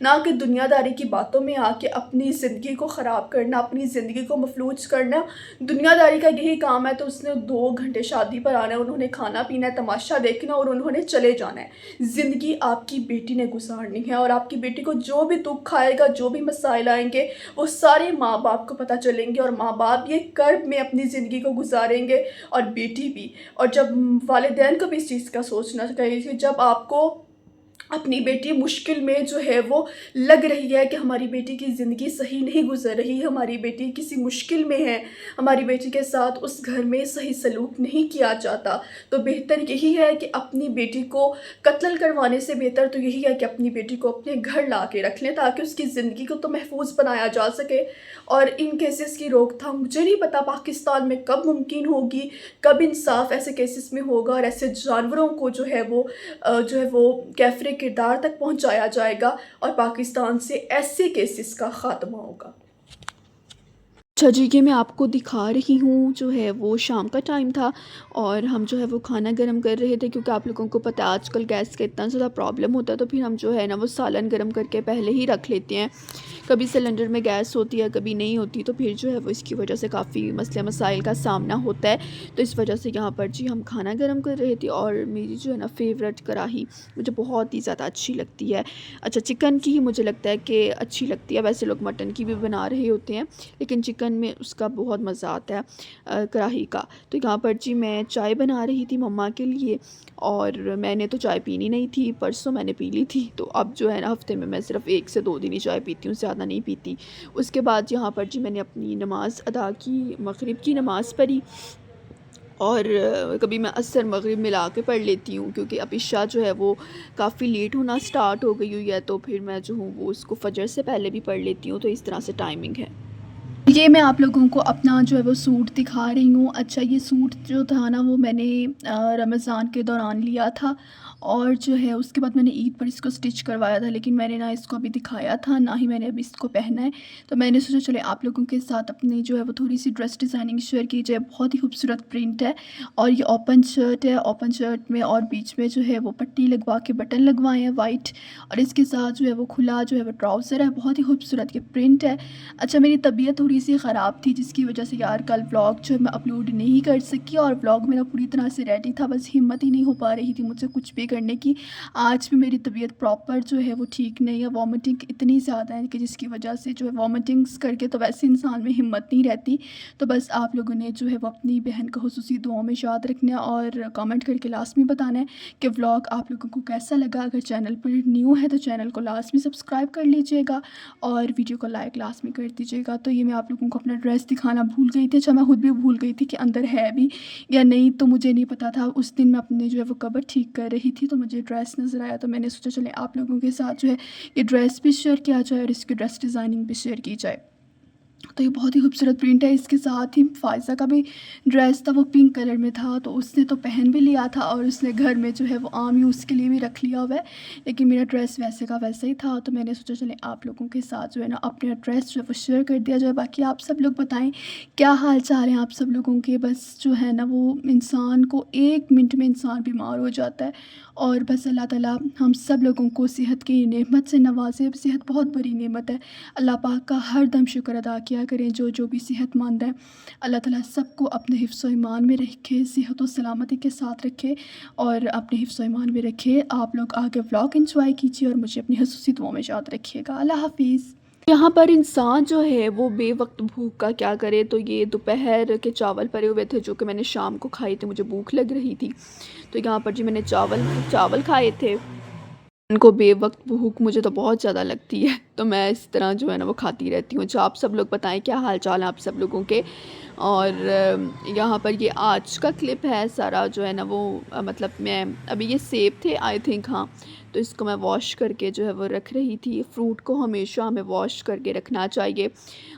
نہ کہ دنیا داری کی باتوں میں آ کے اپنی زندگی کو خراب کرنا، اپنی زندگی کو مفلوج کرنا۔ دنیا داری کا یہی کام ہے تو اس نے 2 گھنٹے شادی پر آنا ہے، انہوں نے کھانا پینا ہے، تماشا دیکھنا اور انہوں نے چلے جانا ہے۔ زندگی آپ کی بیٹی نے گزارنی ہے، اور آپ کی بیٹی کو جو بھی دکھ آئے گا، جو بھی مسائل آئیں گے، وہ سارے ماں باپ کو پتہ چلیں گے، اور ماں باپ یہ کرب میں اپنی زندگی کو گزاریں گے، اور بیٹی بھی۔ اور جب والدین کو بھی اس چیز کا سوچنا چاہیے کہ جب آپ کو اپنی بیٹی مشکل میں جو ہے وہ لگ رہی ہے کہ ہماری بیٹی کی زندگی صحیح نہیں گزر رہی، ہماری بیٹی کسی مشکل میں ہے، ہماری بیٹی کے ساتھ اس گھر میں صحیح سلوک نہیں کیا جاتا، تو بہتر یہی ہے کہ اپنی بیٹی کو قتل کروانے سے بہتر تو یہی ہے کہ اپنی بیٹی کو اپنے گھر لا کے رکھ لیں، تاکہ اس کی زندگی کو تو محفوظ بنایا جا سکے۔ اور ان کیسز کی روک تھام مجھے نہیں پتا پاکستان میں کب ممکن ہوگی، کب انصاف ایسے کیسز میں ہوگا، اور ایسے جانوروں کو جو ہے وہ کیفر کردار تک پہنچایا جائے گا، اور پاکستان سے ایسے کیسز کا خاتمہ ہوگا۔ اچھا جی، یہ میں آپ کو دکھا رہی ہوں، جو ہے وہ شام کا ٹائم تھا، اور ہم جو ہے وہ کھانا گرم کر رہے تھے، کیونکہ آپ لوگوں کو پتہ ہے آج کل گیس کا اتنا زیادہ پرابلم ہوتا ہے، تو پھر ہم جو ہے نا وہ سالن گرم کر کے پہلے ہی رکھ لیتے ہیں۔ کبھی سلنڈر میں گیس ہوتی ہے، کبھی نہیں ہوتی، تو پھر جو ہے وہ اس کی وجہ سے کافی مسئلے مسائل کا سامنا ہوتا ہے، تو اس وجہ سے یہاں پر جی ہم کھانا گرم کر رہے تھے۔ اور میری جو ہے نا فیوریٹ کڑاہی مجھے بہت ہی زیادہ اچھی لگتی ہے، اچھا چکن کی ہی مجھے لگتا ہے کہ اچھی لگتی ہے، ویسے لوگ مٹن کی بھی بنا رہے ہوتے ہیں، لیکن چکن میں اس کا بہت مزہ آتا ہے کڑاہی کا۔ تو یہاں پر جی میں چائے بنا رہی تھی مما کے لیے، اور میں نے تو چائے پینی نہیں تھی، پرسوں میں نے پی لی تھی، تو اب جو ہے نا ہفتے میں صرف 1 سے 2 دن ہی چائے پیتی ہوں، زیادہ نہیں پیتی۔ اس کے بعد یہاں پر جی میں نے اپنی نماز ادا کی، مغرب کی نماز پڑھی، اور کبھی میں عصر مغرب ملا کے پڑھ لیتی ہوں، کیونکہ اب عشاء جو ہے وہ کافی لیٹ ہونا سٹارٹ ہو گئی ہوئی ہے، تو پھر میں جو ہوں وہ اس کو فجر سے پہلے بھی پڑھ لیتی ہوں، تو اس طرح سے ٹائمنگ ہے۔ یہ میں آپ لوگوں کو اپنا جو ہے وہ سوٹ دکھا رہی ہوں۔ اچھا یہ سوٹ جو تھا نا وہ میں نے رمضان کے دوران لیا تھا، اور جو ہے اس کے بعد میں نے عید پر اس کو سٹچ کروایا تھا، لیکن میں نے نہ اس کو ابھی دکھایا تھا، نہ ہی میں نے ابھی اس کو پہنا ہے، تو میں نے سوچا چلے آپ لوگوں کے ساتھ اپنی جو ہے وہ تھوڑی سی ڈریس ڈیزائننگ شیئر کی جائے۔ بہت ہی خوبصورت پرنٹ ہے، اور یہ اوپن شرٹ ہے، اوپن شرٹ میں اور بیچ میں جو ہے وہ پٹی لگوا کے بٹن لگوائے ہیں وائٹ، اور اس کے ساتھ جو ہے وہ کھلا جو ہے وہ ٹراؤزر ہے، بہت ہی خوبصورت یہ پرنٹ ہے۔ اچھا میری طبیعت تھوڑی سی خراب تھی، جس کی وجہ سے یار کل ولاگ جو ہے میں اپلوڈ نہیں کر سکی، اور ولاگ میرا پوری طرح سے ریڈی تھا، بس ہمت ہی نہیں ہو پا رہی تھی مجھ سے کچھ بھی کرنے کی۔ آج بھی میری طبیعت پراپر جو ہے وہ ٹھیک نہیں ہے، وامٹنگ اتنی زیادہ ہے کہ جس کی وجہ سے جو ہے وامٹنگس کر کے تو ویسے انسان میں ہمت نہیں رہتی، تو بس آپ لوگوں نے جو ہے وہ اپنی بہن کو خصوصی دعاؤں میں یاد رکھنا ہے، اور کامنٹ کر کے لازمی بتانا ہے کہ ولاگ آپ لوگوں کو کیسا لگا۔ اگر چینل پر نیو ہے تو چینل کو لازمی سبسکرائب کر لیجئے گا، اور ویڈیو کو لائک لازمی کر دیجئے گا۔ تو یہ میں آپ لوگوں کو اپنا ڈریس دکھانا بھول گئی تھی، اچھا میں خود بھی بھول گئی تھی کہ اندر ہے بھی یا نہیں، تو مجھے نہیں پتا تھا، اس دن میں اپنے جو ہے وہ کبر ٹھیک کر رہی تھی تو مجھے ڈریس نظر آیا، تو میں نے سوچا چلے آپ لوگوں کے ساتھ جو ہے یہ ڈریس بھی شیئر کیا جائے، اور اس کی ڈریس ڈیزائننگ بھی شیئر کی جائے۔ تو یہ بہت ہی خوبصورت پرنٹ ہے، اس کے ساتھ ہی فائزہ کا بھی ڈریس تھا، وہ پنک کلر میں تھا، تو اس نے تو پہن بھی لیا تھا، اور اس نے گھر میں جو ہے وہ عام یوز کے لیے بھی رکھ لیا ہوا ہے، لیکن میرا ڈریس ویسے کا ویسا ہی تھا، تو میں نے سوچا چلے آپ لوگوں کے ساتھ جو ہے نا اپنا ڈریس جو ہے وہ شیئر کر دیا جائے۔ باقی آپ سب لوگ بتائیں کیا حال چال ہیں آپ سب لوگوں کے؟ بس جو ہے نا وہ انسان کو 1 منٹ میں انسان بیمار ہو جاتا ہے، اور بس اللہ تعالیٰ ہم سب لوگوں کو صحت کی نعمت سے نوازے۔ صحت بہت بڑی نعمت ہے، اللہ پاک کا ہر دم شکر ادا کیا کریں جو بھی صحت مند ہے، اللہ تعالیٰ سب کو اپنے حفظ و ایمان میں رکھے، صحت و سلامتی کے ساتھ رکھے، اور اپنے حفظ و ایمان میں رکھے۔ آپ لوگ آگے ولاگ انجوائے کیجیے، اور مجھے اپنی خصوصی دعاؤں میں یاد رکھیے گا۔ اللہ حافظ۔ یہاں پر انسان جو ہے وہ بے وقت بھوک کا کیا کرے، تو یہ دوپہر کے چاول پڑے ہوئے تھے جو کہ میں نے شام کو کھائے تھے، مجھے بھوک لگ رہی تھی، تو یہاں پر جی میں نے چاول کھائے تھے۔ ان کو بے وقت بھوک مجھے تو بہت زیادہ لگتی ہے، تو میں اس طرح جو ہے نا وہ کھاتی رہتی ہوں۔ اچھا آپ سب لوگ بتائیں کیا حال چال ہیں آپ سب لوگوں کے؟ اور یہاں پر یہ آج کا کلپ ہے سارا جو ہے نا وہ مطلب میں ابھی یہ سیب تھے آئی تھنک، ہاں، تو اس کو میں واش کر کے جو ہے وہ رکھ رہی تھی۔ فروٹ کو ہمیشہ ہمیں واش کر کے رکھنا چاہیے،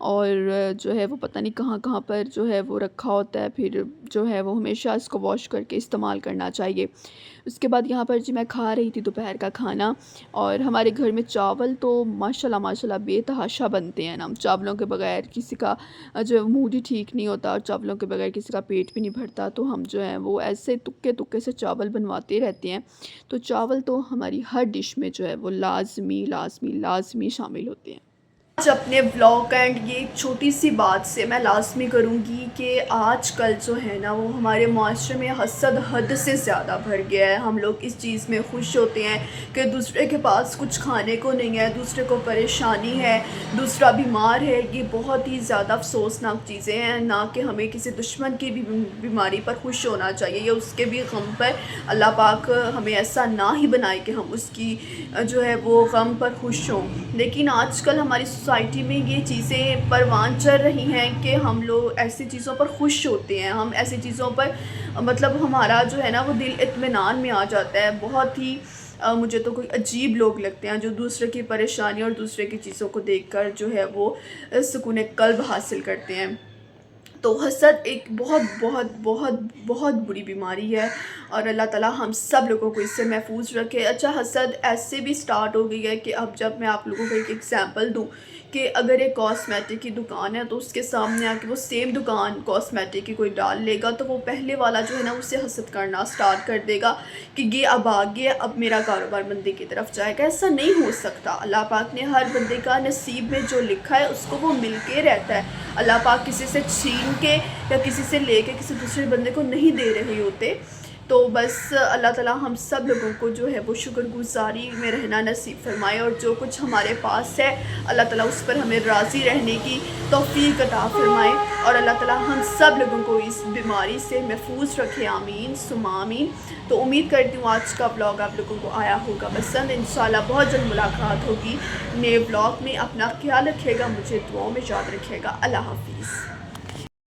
اور جو ہے وہ پتہ نہیں کہاں کہاں پر جو ہے وہ رکھا ہوتا ہے، پھر جو ہے وہ ہمیشہ اس کو واش کر کے استعمال کرنا چاہیے۔ اس کے بعد یہاں پر جی میں کھا رہی تھی دوپہر کا کھانا، اور ہمارے گھر میں چاول تو ماشاءاللہ بے تحاشا بنتے ہیں نا، چاولوں کے بغیر کسی کا جو موڈ ہی ٹھیک نہیں ہوتا، اور چاولوں کے بغیر کسی کا پیٹ بھی نہیں بھرتا، تو ہم جو ہیں وہ ایسے تکے سے چاول بنواتے رہتے ہیں۔ تو چاول تو ہماری ہر ڈش میں جو ہے وہ لازمی شامل ہوتے ہیں۔ آج اپنے ولاگ کا اینڈ یہ ایک چھوٹی سی بات سے میں لازمی کروں گی کہ آج کل جو ہے نا وہ ہمارے معاشرے میں حسد حد سے زیادہ بڑھ گیا ہے۔ ہم لوگ اس چیز میں خوش ہوتے ہیں کہ دوسرے کے پاس کچھ کھانے کو نہیں ہے، دوسرے کو پریشانی ہے، دوسرا بیمار ہے۔ یہ بہت ہی زیادہ افسوسناک چیزیں ہیں، نہ کہ ہمیں کسی دشمن کی بھی بیماری پر خوش ہونا چاہیے یا اس کے بھی غم پر۔ اللہ پاک ہمیں ایسا نہ ہی بنائے کہ ہم اس کی جو ہے وہ غم پر خوش ہوں، لیکن آج کل ہماری سوسائٹی میں یہ چیزیں پروان چڑھ رہی ہیں کہ ہم لوگ ایسی چیزوں پر خوش ہوتے ہیں، ہم ایسی چیزوں پر مطلب ہمارا جو ہے نا وہ دل اطمینان میں آ جاتا ہے۔ بہت ہی مجھے تو کوئی عجیب لوگ لگتے ہیں جو دوسرے کی پریشانی اور دوسرے کی چیزوں کو دیکھ کر جو ہے وہ سکون قلب حاصل کرتے ہیں۔ تو حسد ایک بہت بری بیماری ہے، اور اللہ تعالیٰ ہم سب لوگوں کو اس سے محفوظ رکھے۔ اچھا، حسد ایسے بھی سٹارٹ ہو گئی ہے کہ اب جب میں آپ لوگوں کو ایک ایگزامپل دوں کہ اگر ایک کاسمیٹک کی دکان ہے تو اس کے سامنے آ کے وہ سیم دکان کاسمیٹک کی کوئی ڈال لے گا تو وہ پہلے والا جو ہے نا اس سے حسد کرنا سٹارٹ کر دے گا کہ یہ اب آگے اب میرا کاروبار بندے کی طرف جائے گا۔ ایسا نہیں ہو سکتا۔ اللہ پاک نے ہر بندے کا نصیب میں جو لکھا ہے اس کو وہ مل کے رہتا ہے۔ اللہ پاک کسی سے چھین کے یا کسی سے لے کے کسی دوسرے بندے کو نہیں دے رہے ہوتے۔ تو بس اللہ تعالیٰ ہم سب لوگوں کو جو ہے وہ شکر گزاری میں رہنا نصیب فرمائے، اور جو کچھ ہمارے پاس ہے اللہ تعالیٰ اس پر ہمیں راضی رہنے کی توفیق عطا فرمائے، اور اللہ تعالیٰ ہم سب لوگوں کو اس بیماری سے محفوظ رکھے۔ آمین ثم آمین۔ تو امید کرتی ہوں آج کا ولاگ آپ لوگوں کو آیا ہوگا پسند۔ انشاءاللہ بہت جلد ملاقات ہوگی نئے ولاگ میں۔ اپنا خیال رکھیے گا، مجھے دعاؤں میں یاد رکھیے گا۔ اللہ حافظ۔